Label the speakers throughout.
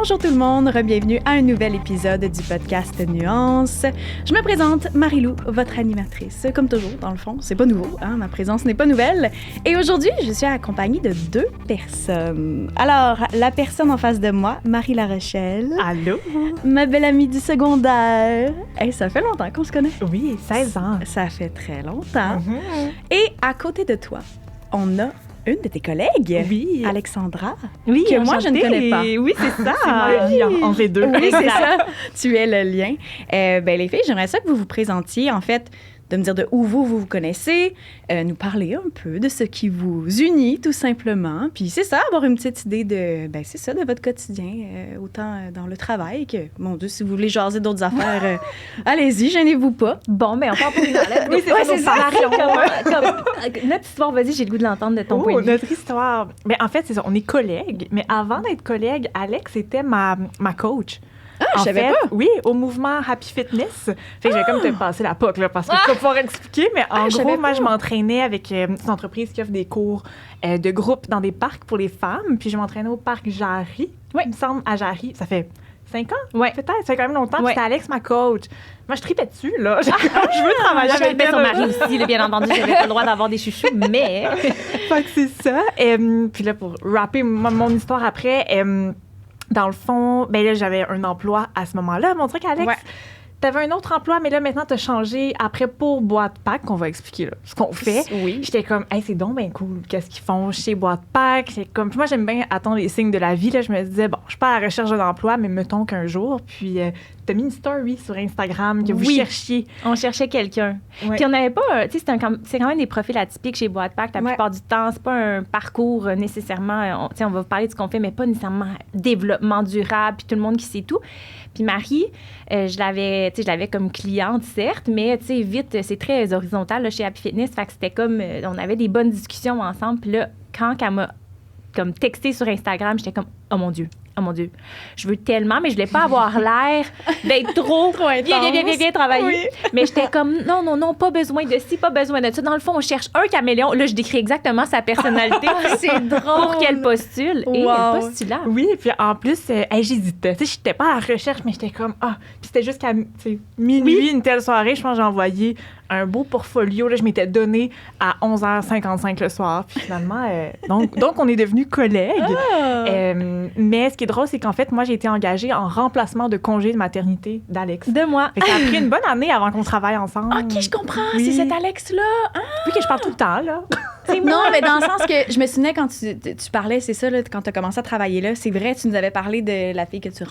Speaker 1: Bonjour tout le monde, bienvenue à un nouvel épisode du podcast Nuances. Je me présente, Marie-Lou, votre animatrice. Comme toujours, dans le fond, c'est pas nouveau, hein? Ma présence n'est pas nouvelle. Et aujourd'hui, je suis accompagnée de deux personnes. Alors, la personne en face de moi, Marie La Rochelle.
Speaker 2: Allô?
Speaker 1: Ma belle amie du secondaire. Hey, ça fait longtemps qu'on se connaît.
Speaker 2: Oui, 16 ans.
Speaker 1: Ça fait très longtemps. Et à côté de toi, on a une de tes collègues,
Speaker 2: oui.
Speaker 1: Alexandra,
Speaker 2: oui,
Speaker 1: que moi, je ne connais pas.
Speaker 2: Oui, c'est ça. C'est moi, le lien entre les deux.
Speaker 1: Oui, c'est ça. Tu es le lien. Les filles, j'aimerais ça que vous vous présentiez, en fait, de me dire de où vous connaissez, nous parler un peu de ce qui vous unit, tout simplement. Puis c'est ça, avoir une petite idée de, c'est ça, de votre quotidien, autant dans le travail que, mon Dieu, si vous voulez jaser d'autres affaires, allez-y, gênez-vous pas.
Speaker 3: Bon, mais on part pour une heure.
Speaker 2: Oui, c'est ça.
Speaker 3: Notre histoire, vas-y, j'ai le goût de l'entendre de ton point de vue.
Speaker 2: Notre histoire. Mais en fait, c'est ça, on est collègues. Mais avant d'être collègues, Alex était ma coach.
Speaker 1: Ah, je savais pas.
Speaker 2: Oui, au mouvement Happy Fitness. Fait que j'ai comme te passer la POC, là, parce que je peux pas pouvoir expliquer, mais en gros, moi, je m'entraînais avec une entreprise qui offre des cours de groupe dans des parcs pour les femmes. Puis je m'entraînais au parc Jarry. Oui. Il me semble, à Jarry. Ça fait 5 ans?
Speaker 3: Oui.
Speaker 2: Peut-être, ça fait quand même longtemps. Puis c'était Alex, ma coach. Moi, je tripais dessus, là. Je veux travailler avec elle.
Speaker 3: Sur Marie aussi, là, bien entendu. J'avais pas le droit d'avoir des chouchous, mais...
Speaker 2: Fait que c'est ça. Puis là, pour rapper mon histoire après... dans le fond, là, j'avais un emploi à ce moment-là. Mon truc, Alex, t'avais un autre emploi, mais là, maintenant, t'as changé après pour Boîte Pack, qu'on va expliquer là, ce qu'on fait.
Speaker 1: Oui.
Speaker 2: J'étais comme, hey, c'est donc bien cool. Qu'est-ce qu'ils font chez Boîte Pack? C'est comme, puis moi, j'aime bien attendre les signes de la vie. Là, je me disais, bon, je suis pas à la recherche d'un emploi, mais mettons qu'un jour. Puis, t'as mis une story sur Instagram que vous cherchiez.
Speaker 3: On cherchait quelqu'un.
Speaker 2: Ouais.
Speaker 3: Puis on n'avait pas, tu sais, c'est quand même des profils atypiques chez Boîte Pack. La plupart du temps, c'est pas un parcours nécessairement, on va vous parler de ce qu'on fait, mais pas nécessairement développement durable, puis tout le monde qui sait tout. Puis Marie, je l'avais comme cliente, certes, mais tu sais, vite, c'est très horizontal là, chez Happy Fitness. Fait que c'était comme, on avait des bonnes discussions ensemble. Puis là, quand elle m'a comme texté sur Instagram, j'étais comme, oh mon Dieu, je veux tellement, mais je voulais pas avoir l'air d'être trop bien travailler. Oui. Mais j'étais comme, non, pas besoin de ci, pas besoin de ça. Dans le fond, on cherche un caméléon. Là, je décris exactement sa personnalité.
Speaker 1: C'est drôle.
Speaker 3: Pour qu'elle postule. Et elle postule.
Speaker 2: Oui, puis en plus, j'hésitais. Tu sais, j'étais pas à la recherche, mais j'étais comme, puis c'était jusqu'à minuit, une telle soirée. Je pense que j'ai envoyé un beau portfolio. Là, je m'étais donné à 11h55 le soir. Puis finalement, donc on est devenus collègues. Mais ce qui est drôle, c'est qu'en fait, moi, j'ai été engagée en remplacement de congé de maternité d'Alex.
Speaker 3: De moi.
Speaker 2: Fait que ça a pris une bonne année avant qu'on travaille ensemble.
Speaker 1: OK, je comprends. Oui. C'est cet Alex-là. Ah.
Speaker 2: Oui, que je parle tout le temps, là.
Speaker 1: Non, mais dans le sens que je me souvenais quand tu parlais, c'est ça, là, quand tu as commencé à travailler là, c'est vrai, tu nous avais parlé de la fille que tu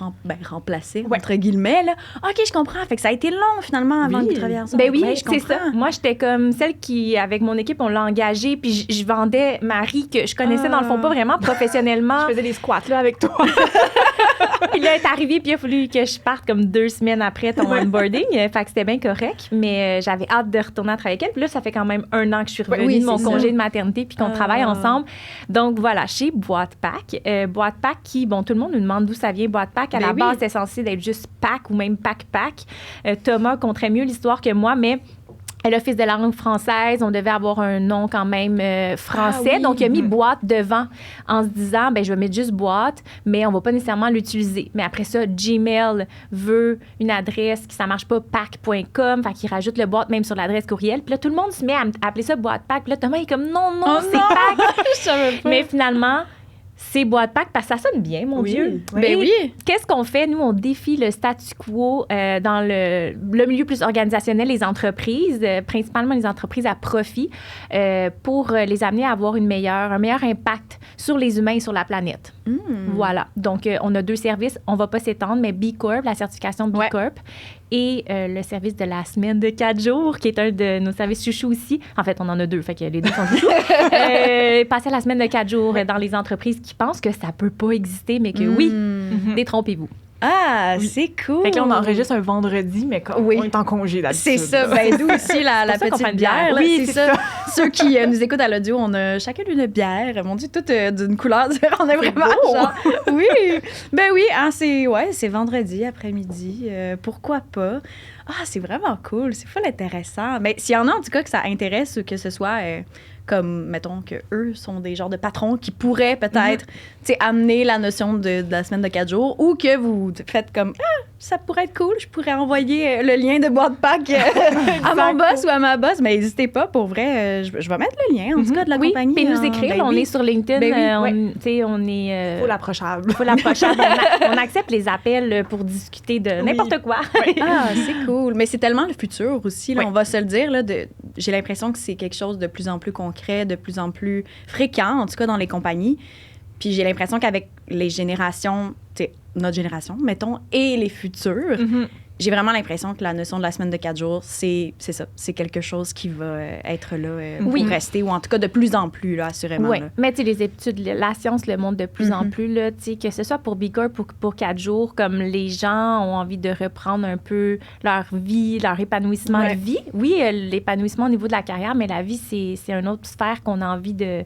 Speaker 1: remplaçais, entre guillemets. Là. OK, je comprends. Fait que ça a été long, finalement, avant que vous travailliez ensemble.
Speaker 3: Ben oui, c'est ça. Moi, j'étais comme celle qui, avec mon équipe, on l'a engagée, puis je vendais Marie, que je connaissais dans le fond pas vraiment professionnellement.
Speaker 2: Je faisais des squats, là, avec toi.
Speaker 3: Puis là, elle est arrivée, puis il a fallu que je parte comme 2 semaines après ton onboarding. Fait que c'était bien correct, mais j'avais hâte de retourner à travailler avec elle. Puis là, ça fait quand même 1 an que je suis revenue de mon congé de maternité, puis qu'on travaille ensemble. Donc voilà, chez Boîte Pack. Boîte Pack qui, tout le monde nous demande d'où ça vient, Boîte Pack. À la base, c'est censé être juste Pack ou même Pack. Thomas compterait mieux l'histoire que moi, mais... L'Office de la langue française, on devait avoir un nom quand même français. Donc, il a mis boîte devant en se disant, je vais mettre juste boîte, mais on va pas nécessairement l'utiliser. Mais après ça, Gmail veut une adresse qui ça marche pas, pack.com, fait qu'il rajoute le boîte même sur l'adresse courriel. Puis là, tout le monde se met à appeler ça boîte pack. Puis là, Thomas est comme, non, c'est pack.
Speaker 1: Je savais pas.
Speaker 3: Mais finalement... C'est Boîte Pack parce que ça sonne bien, mon Dieu.
Speaker 1: Oui.
Speaker 3: Qu'est-ce qu'on fait? Nous, on défie le statu quo dans le milieu plus organisationnel, les entreprises, principalement les entreprises à profit, pour les amener à avoir un meilleur impact sur les humains et sur la planète. Voilà. Donc, on a 2 services. On ne va pas s'étendre, mais B Corp, la certification B Corp, et le service de la semaine de 4 jours, qui est un de nos services chouchous aussi. En fait, on en a 2, fait que les 2 sont chouchous. Passer la semaine de 4 jours dans les entreprises qui pensent que ça peut pas exister, mais que oui, détrompez-vous.
Speaker 1: Ah, c'est cool.
Speaker 2: Fait que là, on enregistre un vendredi, mais on est en congé d'habitude.
Speaker 1: C'est ça. Nous aussi, la petite bière. Là, c'est ça. Ceux qui nous écoutent à l'audio, on a chacun une bière. Mon Dieu, toutes d'une couleur différente. On est vraiment genre... Oui. Oui, hein, c'est vendredi après-midi. Pourquoi pas? Ah, c'est vraiment cool. C'est full intéressant. Mais s'il y en a, en tout cas, que ça intéresse ou que ce soit... comme, mettons, que eux sont des genres de patrons qui pourraient peut-être, tu sais, amener la notion de la semaine de 4 jours, ou que vous faites comme, ça pourrait être cool, je pourrais envoyer le lien de boîte Pâques à mon boss ou à ma boss, mais n'hésitez pas, pour vrai, je vais mettre le lien, en tout cas, de la compagnie.
Speaker 3: Oui, nous écrire, on est sur LinkedIn, on est...
Speaker 2: Full approchable.
Speaker 3: On accepte les appels pour discuter de n'importe quoi.
Speaker 1: Ah, c'est cool. Mais c'est tellement le futur aussi, là, on va se le dire, là, j'ai l'impression que c'est quelque chose de plus en plus concret, de plus en plus fréquent, en tout cas dans les compagnies. Puis j'ai l'impression qu'avec les générations, notre génération, mettons, et les futures, j'ai vraiment l'impression que la notion de la semaine de 4 jours, c'est ça. C'est quelque chose qui va être là pour rester, ou en tout cas de plus en plus, là, assurément.
Speaker 3: Oui,
Speaker 1: là.
Speaker 3: mais tu sais, les études, la science le montre de plus en plus, là, tu sais, que ce soit pour B Corp ou pour 4 jours, comme les gens ont envie de reprendre un peu leur vie, leur épanouissement de vie. Oui, l'épanouissement au niveau de la carrière, mais la vie, c'est une autre sphère qu'on a envie de...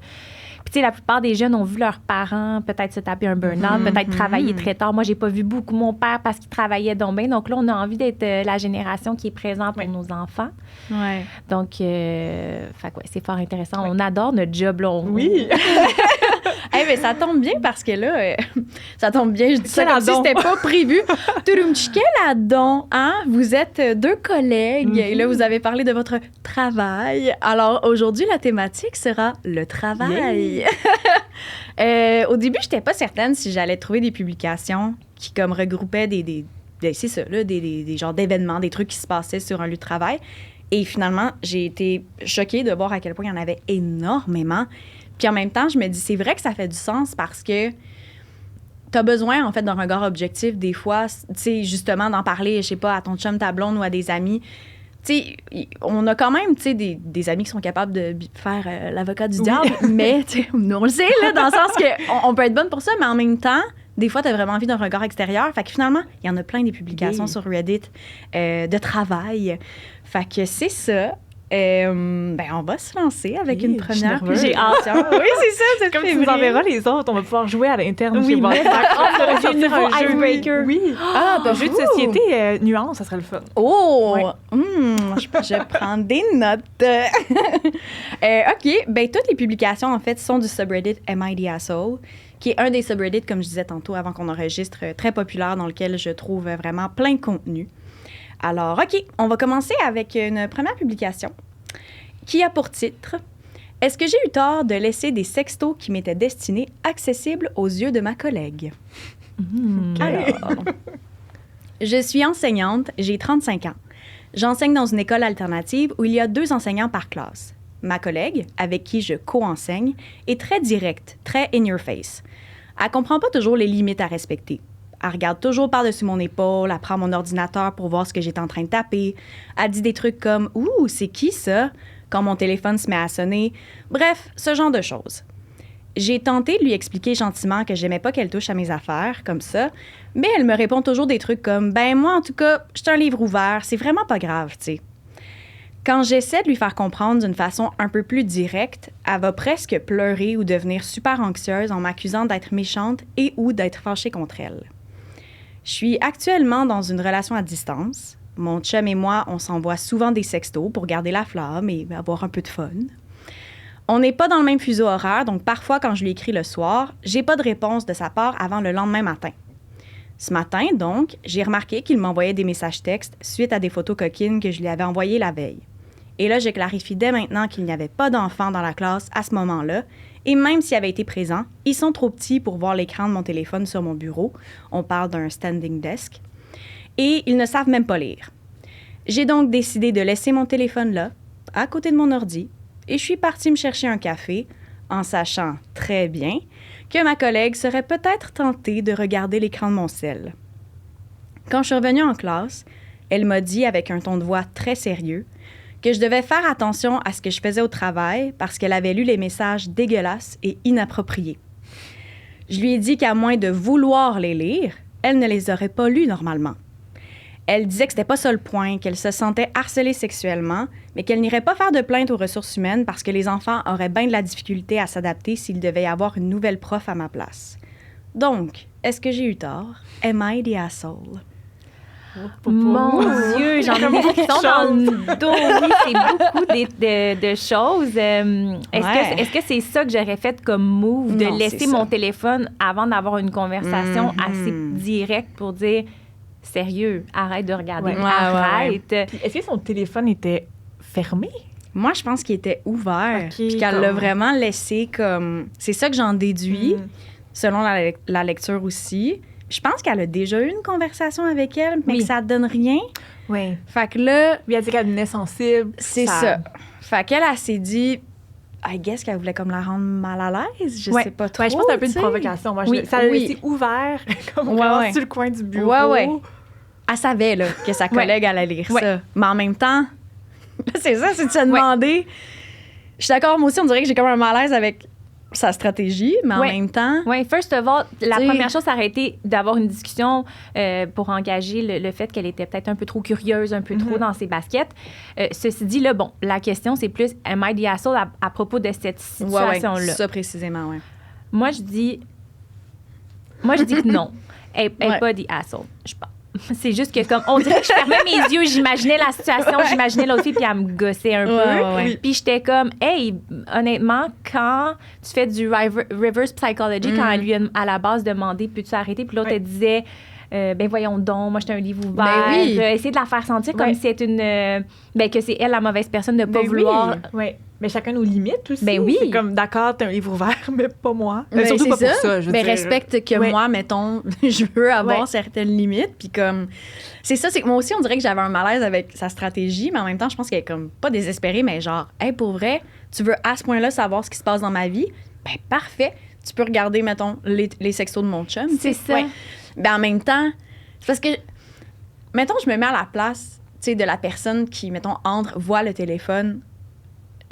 Speaker 3: Puis, tu sais, la plupart des jeunes ont vu leurs parents peut-être se taper un burn-out, peut-être travailler très tard. Moi, j'ai pas vu beaucoup mon père parce qu'il travaillait donc bien. Donc là, on a envie d'être la génération qui est présente pour nos enfants.
Speaker 1: Ouais.
Speaker 3: Donc, c'est fort intéressant. On adore notre job, là.
Speaker 2: Oui!
Speaker 1: Mais ça tombe bien parce que là, ça tombe bien, je dis ça comme si c'était pas prévu. Quel adon, hein? Vous êtes 2 collègues et là, vous avez parlé de votre travail. Alors, aujourd'hui, la thématique sera le travail. Au début, j'étais pas certaine si j'allais trouver des publications qui comme regroupaient c'est ça, là, des genres d'événements, des trucs qui se passaient sur un lieu de travail. Et finalement, j'ai été choquée de voir à quel point il y en avait énormément. Puis en même temps, je me dis, c'est vrai que ça fait du sens parce que tu as besoin, en fait, d'un regard objectif des fois, tu sais, justement, d'en parler, je sais pas, à ton chum, ta blonde ou à des amis. Tu sais, on a quand même, tu sais, des amis qui sont capables de faire l'avocat du diable, mais, tu sais, nous, on le sait, là, dans le sens qu'on peut être bonne pour ça, mais en même temps, des fois, tu as vraiment envie d'un regard extérieur. Fait que finalement, il y en a plein des publications sur Reddit de travail. Fait que c'est ça. On va se lancer avec une première.
Speaker 3: J'ai hâte.
Speaker 1: Oui, c'est ça.
Speaker 2: Comme tu nous enverras les autres, on va pouvoir jouer à l'interne.
Speaker 3: Oui, mais
Speaker 2: un
Speaker 3: nouveau icebreaker.
Speaker 2: Oui. Un jeu de société nuance, ça serait le fun.
Speaker 1: Oh! Ouais. Je prends des notes. OK. Ben, toutes les publications, en fait, sont du subreddit Am I the Asshole, qui est un des subreddits, comme je disais tantôt avant qu'on enregistre, très populaire, dans lequel je trouve vraiment plein de contenu. Alors, OK, on va commencer avec une première publication qui a pour titre « Est-ce que j'ai eu tort de laisser des sextos qui m'étaient destinés accessibles aux yeux de ma collègue? » Alors, je suis enseignante, j'ai 35 ans. J'enseigne dans une école alternative où il y a 2 enseignants par classe. Ma collègue, avec qui je co-enseigne, est très directe, très in your face. Elle comprend pas toujours les limites à respecter. Elle regarde toujours par-dessus mon épaule, elle prend mon ordinateur pour voir ce que j'étais en train de taper. Elle dit des trucs comme « Ouh, c'est qui ça? » quand mon téléphone se met à sonner. Bref, ce genre de choses. J'ai tenté de lui expliquer gentiment que j'aimais pas qu'elle touche à mes affaires, comme ça, mais elle me répond toujours des trucs comme « Ben moi, en tout cas, j'étais un livre ouvert, c'est vraiment pas grave, tu sais. » Quand j'essaie de lui faire comprendre d'une façon un peu plus directe, elle va presque pleurer ou devenir super anxieuse en m'accusant d'être méchante et ou d'être fâchée contre elle. Je suis actuellement dans une relation à distance. Mon chum et moi, on s'envoie souvent des sextos pour garder la flamme et avoir un peu de fun. On n'est pas dans le même fuseau horaire, donc parfois, quand je lui écris le soir, j'ai pas de réponse de sa part avant le lendemain matin. Ce matin, donc, j'ai remarqué qu'il m'envoyait des messages textes suite à des photos coquines que je lui avais envoyées la veille. Et là, je clarifie dès maintenant qu'il n'y avait pas d'enfants dans la classe à ce moment-là. Et même s'ils avaient été présents, ils sont trop petits pour voir l'écran de mon téléphone sur mon bureau. On parle d'un standing desk. Et ils ne savent même pas lire. J'ai donc décidé de laisser mon téléphone là, à côté de mon ordi, et je suis partie me chercher un café, en sachant très bien que ma collègue serait peut-être tentée de regarder l'écran de mon cell. Quand je suis revenue en classe, elle m'a dit avec un ton de voix très sérieux que je devais faire attention à ce que je faisais au travail parce qu'elle avait lu les messages dégueulasses et inappropriés. Je lui ai dit qu'à moins de vouloir les lire, elle ne les aurait pas lus normalement. Elle disait que c'était pas ça le point, qu'elle se sentait harcelée sexuellement, mais qu'elle n'irait pas faire de plainte aux ressources humaines parce que les enfants auraient bien de la difficulté à s'adapter s'il devait y avoir une nouvelle prof à ma place. Donc, est-ce que j'ai eu tort? Am I the asshole?
Speaker 3: Mon Dieu, j'en ai des qui sont dans le dos. Oui, c'est beaucoup de choses. Est-ce que c'est ça que j'aurais fait comme move, de laisser mon téléphone avant d'avoir une conversation assez directe pour dire sérieux, arrête de regarder, arrête.
Speaker 2: Est-ce que son téléphone était fermé?
Speaker 1: Moi, je pense qu'il était ouvert. Puis qu'elle l'a vraiment laissé comme... C'est ça que j'en déduis, selon la lecture aussi. Je pense qu'elle a déjà eu une conversation avec elle, mais que ça donne rien.
Speaker 2: Oui.
Speaker 1: Fait que là...
Speaker 2: Lui a dit qu'elle devenait sensible.
Speaker 1: C'est ça. Fait qu'elle, elle s'est dit... I guess qu'elle voulait comme la rendre mal à l'aise. Je sais pas trop.
Speaker 2: Ouais, je pense que c'est un peu une provocation. Moi, ça l'a laissé ouvert, comme sur le coin du bureau.
Speaker 1: Ouais. Elle savait là, que sa collègue allait lire ça. Mais en même temps... c'est ça, c'est de se demander. Je suis d'accord, moi aussi, on dirait que j'ai comme un malaise avec sa stratégie, mais en même temps...
Speaker 3: Oui, first of all, la première chose, ça aurait été d'avoir une discussion pour engager le fait qu'elle était peut-être un peu trop curieuse, un peu trop dans ses baskets. Ceci dit, là, bon, la question, c'est plus, am I the asshole à propos de cette situation-là?
Speaker 1: Ouais, ça précisément, oui.
Speaker 3: Moi, je dis que non. Elle n'est pas the asshole, je pense. C'est juste que, comme, on dirait que je fermais mes yeux, j'imaginais la situation, j'imaginais l'autre fille, puis elle me gossait un peu. Puis j'étais comme, hey, honnêtement, quand tu fais du reverse psychology, quand elle lui a à la base demandé, peux-tu arrêter? Puis l'autre, elle disait, ben voyons donc, moi, j'étais un livre ouvert. Essayer de la faire sentir comme si c'est que c'est elle la mauvaise personne de ne pas vouloir.
Speaker 2: Oui. Mais chacun nos limites aussi.
Speaker 3: Ben oui.
Speaker 2: C'est comme, d'accord, t'as un livre ouvert, mais pas moi. Surtout pas pour ça, je veux dire.
Speaker 1: Respecte que moi, mettons, je veux avoir certaines limites. Puis comme, c'est ça, c'est que moi aussi, on dirait que j'avais un malaise avec sa stratégie, mais en même temps, je pense qu'elle est comme pas désespérée, mais genre, hey, pour vrai, tu veux à ce point-là savoir ce qui se passe dans ma vie? Ben parfait. Tu peux regarder, mettons, les sextos de mon chum.
Speaker 3: C'est ça.
Speaker 1: Ouais. Ben en même temps, c'est parce que, mettons, je me mets à la place, tu sais, de la personne qui, mettons, voit le téléphone.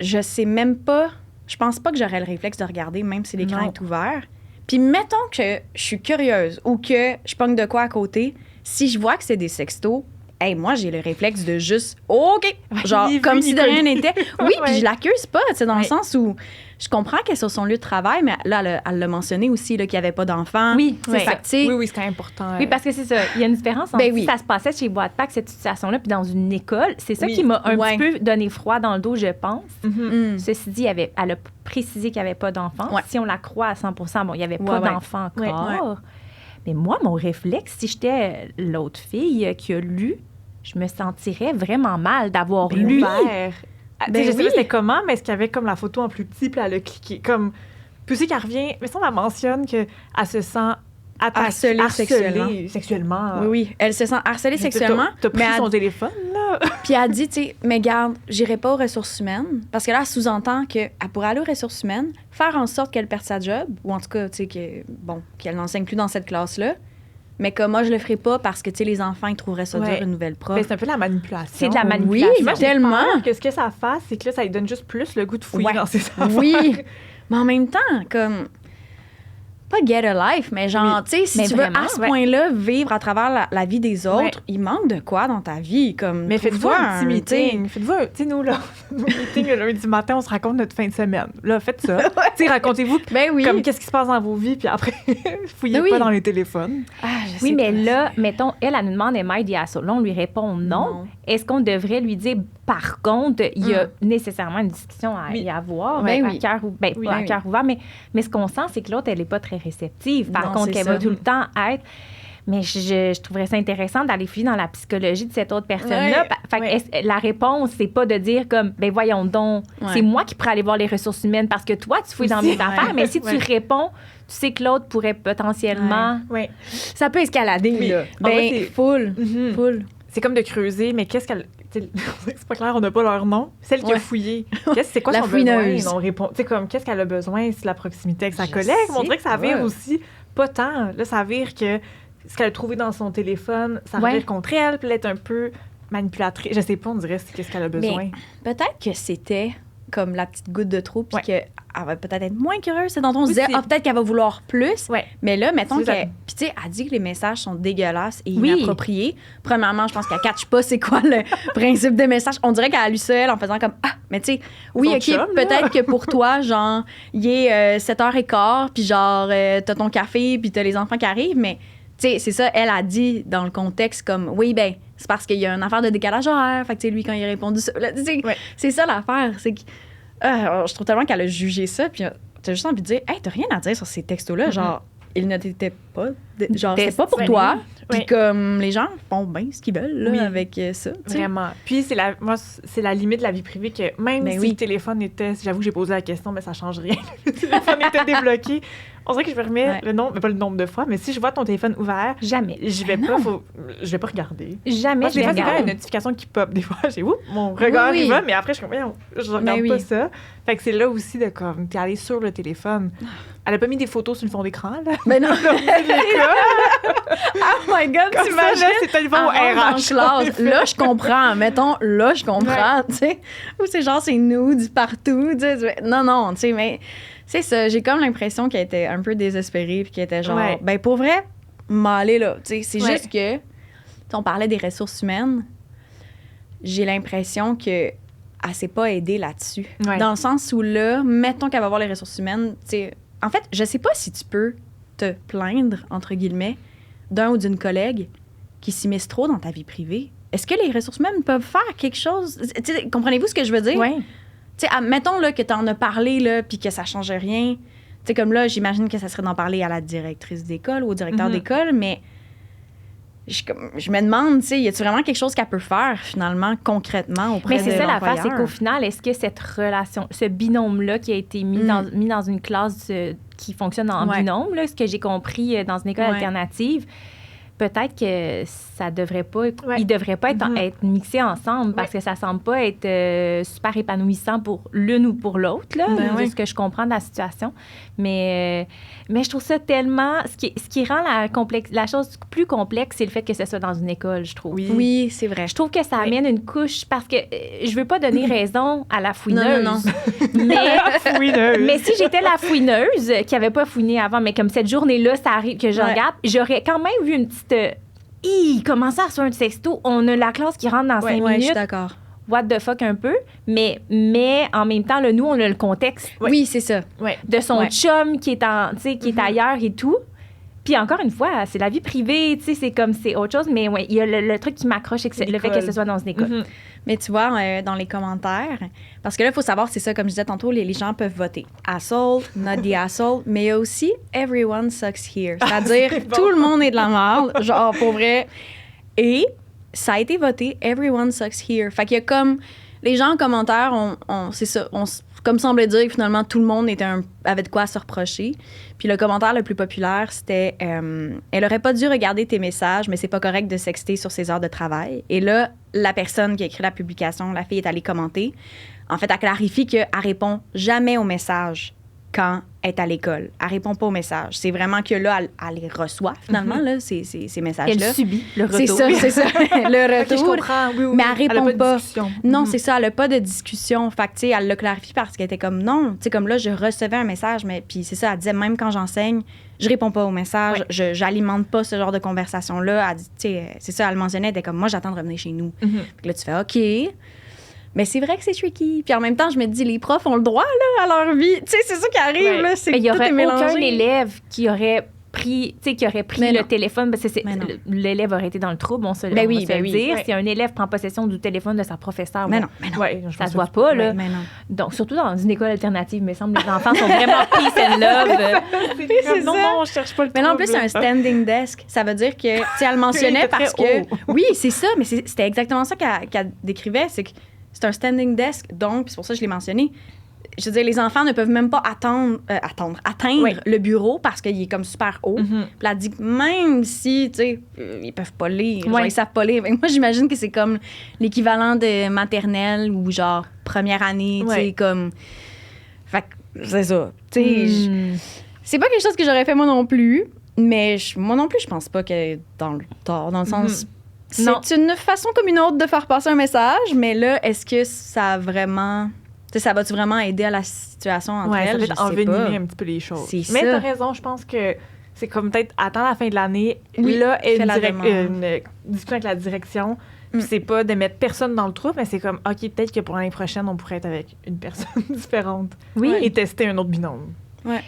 Speaker 1: Je sais même pas, je pense pas que j'aurais le réflexe de regarder, même si l'écran est ouvert. Puis mettons que je suis curieuse ou que je pogne de quoi à côté, si je vois que c'est des sextos, hey, moi, j'ai le réflexe de juste, OK, genre, comme si de rien n'était. Oui, puis je l'accuse pas, tu sais, dans le sens où je comprends qu'elle est sur son lieu de travail, mais là, elle l'a mentionné aussi, qu'il n'y avait pas d'enfants.
Speaker 3: Oui,
Speaker 2: c'est ça. Oui, c'est important.
Speaker 3: Oui, parce que c'est ça. Il y a une différence entre si ça se passait chez Wattpack, cette situation-là, puis dans une école. C'est ça qui m'a un petit peu donné froid dans le dos, je pense. Ceci dit, elle a précisé qu'il n'y avait pas d'enfants. Si on la croit à 100%, bon, il n'y avait pas d'enfants encore. Mais moi, mon réflexe, si j'étais l'autre fille qui a lu, je me sentirais vraiment mal d'avoir lu.
Speaker 2: Je sais pas c'était comment, mais est-ce qu'il y avait comme la photo en plus petit, puis elle a cliqué. Comme, puis aussi qu'elle revient, mais ça, on la mentionne qu'elle se sent
Speaker 1: harcelée
Speaker 2: sexuellement.
Speaker 1: Oui, elle se sent harcelée sexuellement.
Speaker 2: T'as pris son téléphone, là.
Speaker 1: Puis elle dit, tu sais, mais garde, j'irai pas aux ressources humaines. Parce que là, elle sous-entend qu'elle pourrait aller aux ressources humaines, faire en sorte qu'elle perde sa job, ou en tout cas, tu sais, qu'elle n'enseigne plus dans cette classe-là. Mais comme moi, je le ferais pas parce que, tu sais, les enfants, ils trouveraient ça dur, une nouvelle prof.
Speaker 2: Mais c'est un peu de la manipulation.
Speaker 3: C'est de la manipulation.
Speaker 1: Oui, moi, tellement.
Speaker 2: Que ce que ça fasse, c'est que là, ça lui donne juste plus le goût de fouiller dans ses affaires.
Speaker 1: Oui, mais en même temps, comme... Pas get a life, mais genre, tu sais, si tu veux à ce point-là vivre à travers la vie des autres, il manque de quoi dans ta vie? Comme,
Speaker 2: mais faites-vous un petit meeting. Faites-vous, tu sais, nous, là, nos meetings le lundi matin, on se raconte notre fin de semaine. Là, faites ça. Tu sais, racontez-vous comme qu'est-ce qui se passe dans vos vies, puis après, fouillez pas dans les téléphones.
Speaker 3: Oui, mais là, mettons, elle nous demande, am I the asshole? Là, on lui répond non. Est-ce qu'on devrait lui dire, par contre, il y a nécessairement une discussion à y avoir, à cœur ouvert, mais ce qu'on sent, c'est que l'autre, elle n'est pas très réceptive. Par contre, elle va tout le temps être... Mais je trouverais ça intéressant d'aller fouiller dans la psychologie de cette autre personne-là. La réponse, c'est pas de dire comme, ben voyons donc, c'est moi qui pourrais aller voir les ressources humaines parce que toi, tu fouilles dans mes affaires. Mais si tu réponds, tu sais que l'autre pourrait potentiellement...
Speaker 1: Ça peut escalader, là. Ben, full.
Speaker 2: C'est comme de creuser, mais qu'est-ce qu'elle... C'est pas clair, on n'a pas leur nom. Celle qui a fouillé. C'est quoi son besoin? On répond. Tu sais, comme, qu'est-ce qu'elle a besoin? C'est la proximité avec sa collègue. On dirait que ça vire aussi pas tant. Là, ça vire que ce qu'elle a trouvé dans son téléphone, ça vire contre elle, puis elle est un peu manipulatrice. Je sais pas, on dirait qu'est-ce qu'elle a besoin.
Speaker 1: Mais peut-être que c'était comme la petite goutte de trop, puis qu'elle va peut-être être moins curieuse. C'est dont on se disait, peut-être qu'elle va vouloir plus. Mais là, mettons qu'elle... Puis tu sais, elle dit que les messages sont dégueulasses et inappropriés. Premièrement, je pense qu'elle ne catch pas c'est quoi le principe des messages. On dirait qu'elle a lu ça, elle, en faisant comme, mais tu sais, oui, OK, peut-être que pour toi, genre, il est 7h15, puis genre, t'as ton café, puis t'as les enfants qui arrivent, mais... sais, c'est ça, elle a dit dans le contexte comme, oui, ben, c'est parce qu'il y a une affaire de décalage horaire. Fait que, tu sais, lui, quand il a répondu ça, là, c'est ça l'affaire. C'est que je trouve tellement qu'elle a jugé ça, puis t'as juste envie de dire, hey, t'as rien à dire sur ces textos-là. Genre, ils ne t'étaient pas. Genre, c'était pas pour toi. Puis comme les gens font bien ce qu'ils veulent là, avec ça. T'sais.
Speaker 2: Vraiment. Puis c'est la limite de la vie privée que même si le téléphone était. J'avoue que j'ai posé la question, mais ça change rien. Le téléphone était débloqué. On dirait que je me remets le nombre, mais pas le nombre de fois, mais si je vois ton téléphone ouvert,
Speaker 3: jamais.
Speaker 2: Je vais pas regarder.
Speaker 3: Jamais.
Speaker 2: Moi, des fois, c'est quand même une notification qui pop. Des fois, mon regard il va, mais après, je regarde pas ça. Fait que c'est là aussi de comme, t'es allé sur le téléphone. Elle a pas mis des photos sur le fond d'écran, là.
Speaker 1: Mais non. Oh my God, t'imagines?
Speaker 2: C'est tellement au RH.
Speaker 1: Là, je comprends. Mettons, là, je comprends, tu sais. Ou c'est genre, c'est nude partout, tu sais. Non, tu sais, mais c'est ça. J'ai comme l'impression qu'elle était un peu désespérée puis qu'elle était genre, ben pour vrai, m'aller là. Tu sais, c'est juste que, on parlait des ressources humaines. J'ai l'impression que elle s'est pas aidée là-dessus. Ouais. Dans le sens où là, mettons qu'elle va voir les ressources humaines, tu sais, en fait, je sais pas si tu peux te plaindre, entre guillemets, d'un ou d'une collègue qui s'immisce trop dans ta vie privée. Est-ce que les ressources humaines peuvent faire quelque chose? T'sais, comprenez-vous ce que je veux dire?
Speaker 3: Oui.
Speaker 1: Mettons là, que tu en as parlé là, puis que ça change rien. T'sais, comme là, j'imagine que ça serait d'en parler à la directrice d'école ou au directeur d'école, mais je me demande, y a-t-il vraiment quelque chose qu'elle peut faire, finalement, concrètement, auprès de l'employeur?
Speaker 3: Mais c'est ça l'affaire, c'est qu'au final, est-ce que cette relation, ce binôme-là qui a été mis dans une classe qui fonctionne en binôme, là, ce que j'ai compris dans une école alternative, peut-être que ça devrait pas, ils devraient pas être mixés ensemble parce que ça semble pas être super épanouissant pour l'une ou pour l'autre, là, de ce que je comprends de la situation. Mais je trouve ça tellement... Ce qui rend la chose plus complexe, c'est le fait que ce soit dans une école, je trouve.
Speaker 1: Oui, c'est vrai.
Speaker 3: Je trouve que ça amène une couche parce que je veux pas donner raison à la fouineuse. Non. Mais si j'étais la fouineuse qui avait pas fouiné avant, mais comme cette journée-là, ça arrive que je regarde, j'aurais quand même vu une petite... comment ça, sur un texto, on a la classe qui rentre dans 5 minutes.
Speaker 1: Oui, je suis d'accord.
Speaker 3: What the fuck un peu, mais en même temps, là, nous, on a le contexte.
Speaker 1: Oui, c'est ça.
Speaker 3: De son chum qui est, qui est ailleurs et tout. Puis encore une fois, c'est la vie privée, tu sais, c'est comme, c'est autre chose, mais il y a le truc qui m'accroche, c'est le fait que ce soit dans une école.
Speaker 1: Mais tu vois, dans les commentaires, parce que là, il faut savoir, c'est ça, comme je disais tantôt, les gens peuvent voter. Asshole, not the asshole, mais il y a aussi everyone sucks here. C'est-à-dire, tout le monde est de la merde, genre, pour vrai. Et ça a été voté, everyone sucks here. Fait qu'il y a comme, les gens en commentaire, c'est ça, comme semblait dire que finalement, tout le monde avait de quoi se reprocher. Puis le commentaire le plus populaire, c'était elle aurait pas dû regarder tes messages, mais c'est pas correct de sexter sur ses heures de travail. Et là, la personne qui a écrit la publication, la fille est allée commenter. En fait, elle clarifie qu'elle répond jamais aux messages quand elle est à l'école. Elle répond pas aux messages. C'est vraiment que là, elle les reçoit, finalement, là, ces messages-là.
Speaker 3: Elle subit le retour.
Speaker 1: C'est ça. Le retour.
Speaker 2: Je comprends. Oui.
Speaker 1: Mais elle répond pas. Non,
Speaker 2: Mm-hmm.
Speaker 1: c'est ça. Elle a pas de discussion. Fait que, tu sais, elle l'a clarifié parce qu'elle était comme, non. Tu sais, comme là, je recevais un message, mais puis c'est ça, elle disait, même quand j'enseigne, je réponds pas aux messages. J'alimente pas ce genre de conversation-là. Elle dit, tu sais, c'est ça, elle mentionnait, elle était comme, moi, j'attends de revenir chez nous. Puis là, tu fais, OK. Mais c'est vrai que c'est tricky. Puis en même temps, je me dis, les profs ont le droit, là, à leur vie. Tu sais, c'est ça qui arrive, là. C'est que
Speaker 3: il y aurait
Speaker 1: tout est mélangé.
Speaker 3: aucun élève qui aurait pris le téléphone, parce que l'élève aurait été dans le trouble, on se le dire. Si un élève prend possession du téléphone de sa professeure, ça se voit pas, là. Donc, surtout dans une école alternative, il me semble, les enfants sont vraiment peace and love.
Speaker 2: Non, on cherche pas le
Speaker 1: Mais non, en plus, c'est un standing desk. Ça veut dire que, tu sais, elle mentionnait parce que... Oui, c'est ça, mais c'était exactement ça qu'elle décrivait, c'est que c'est un standing desk, donc, c'est pour ça que je l'ai mentionné. Je veux dire, les enfants ne peuvent même pas atteindre le bureau parce qu'il est comme super haut. Puis elle dit que même si, tu sais, ils peuvent pas lire, genre, ils savent pas lire. Moi, j'imagine que c'est comme l'équivalent de maternelle ou genre première année, tu sais, comme... Fait que c'est ça. Tu sais, c'est pas quelque chose que j'aurais fait moi non plus, mais moi non plus, je pense pas qu'elle est dans le tort, dans le sens... C'est une façon comme une autre de faire passer un message, mais là, est-ce que ça a vraiment... Tu sais, ça va-tu vraiment aider à la situation entre elles?
Speaker 2: Ça va envenimer un petit peu les choses. Mais t'as raison, je pense que c'est comme peut-être attendre la fin de l'année.
Speaker 1: Oui,
Speaker 2: là, une discussion avec la direction. Puis c'est pas de mettre personne dans le trou, mais c'est comme, OK, peut-être que pour l'année prochaine, on pourrait être avec une personne différente.
Speaker 3: Oui.
Speaker 2: Et tester un autre binôme.
Speaker 1: Ouais.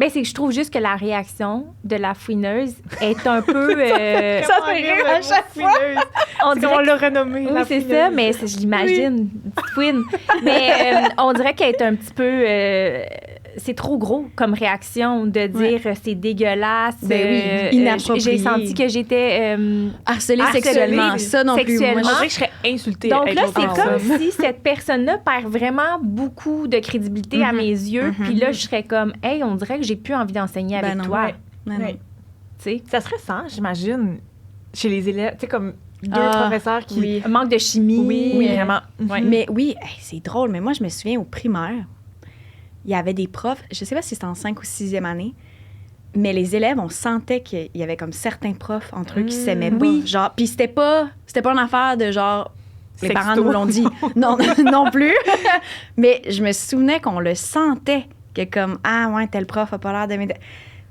Speaker 3: Ben, c'est que je trouve juste que la réaction de la fouineuse est un peu...
Speaker 1: Ça se fait rire à chaque fois.
Speaker 2: On dirait qu'on l'a renommée.
Speaker 3: Oui, c'est ça, mais je l'imagine, petite fouine. Mais on dirait qu'elle est un petit peu... c'est trop gros comme réaction de dire c'est dégueulasse.
Speaker 1: Inapproprié.
Speaker 3: J'ai senti que j'étais...
Speaker 1: harcelée sexuellement. Ça non plus.
Speaker 3: Sexuellement.
Speaker 2: On dirait que je serais insultée.
Speaker 3: Donc là, c'est
Speaker 1: ça.
Speaker 3: comme si cette personne-là perd vraiment beaucoup de crédibilité à mes yeux. Puis là, je serais comme, hey, on dirait que j'ai plus envie d'enseigner avec
Speaker 1: non,
Speaker 3: toi.
Speaker 1: ouais. Non.
Speaker 3: Tu sais,
Speaker 2: Ça serait ça, j'imagine, chez les élèves. Tu sais, comme deux professeurs qui...
Speaker 1: Oui.
Speaker 3: un manque de chimie.
Speaker 2: Oui, vraiment.
Speaker 3: Ouais.
Speaker 1: Mais oui, c'est drôle, mais moi, je me souviens au primaire, il y avait des profs, je sais pas si c'était en 5 ou 6e année, mais les élèves, on sentait qu'il y avait comme certains profs entre eux qui s'aimaient pas. Genre, puis c'était pas une affaire de genre... Les
Speaker 2: Sexto.
Speaker 1: parents nous l'ont dit. Non, non plus. Mais je me souvenais qu'on le sentait, que comme, ah ouais, tel prof a pas l'air d'aimer... Tu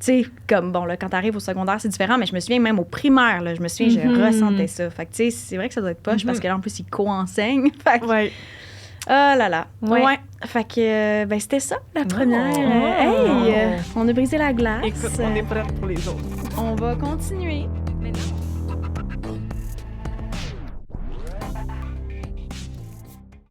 Speaker 1: sais, comme, bon, là, quand t'arrives au secondaire, c'est différent, mais je me souviens même au primaire, là, je ressentais ça. Fait que, tu sais, c'est vrai que ça doit être poche parce que là, en plus, ils co-enseignent. Fait que,
Speaker 2: Ouais.
Speaker 1: oh là là.
Speaker 3: Ouais.
Speaker 1: Ouais. Fait que, ben, c'était ça, la première.
Speaker 2: Oh.
Speaker 1: Hey, on a brisé la glace.
Speaker 2: Écoute, on est prête pour les autres.
Speaker 1: On va continuer.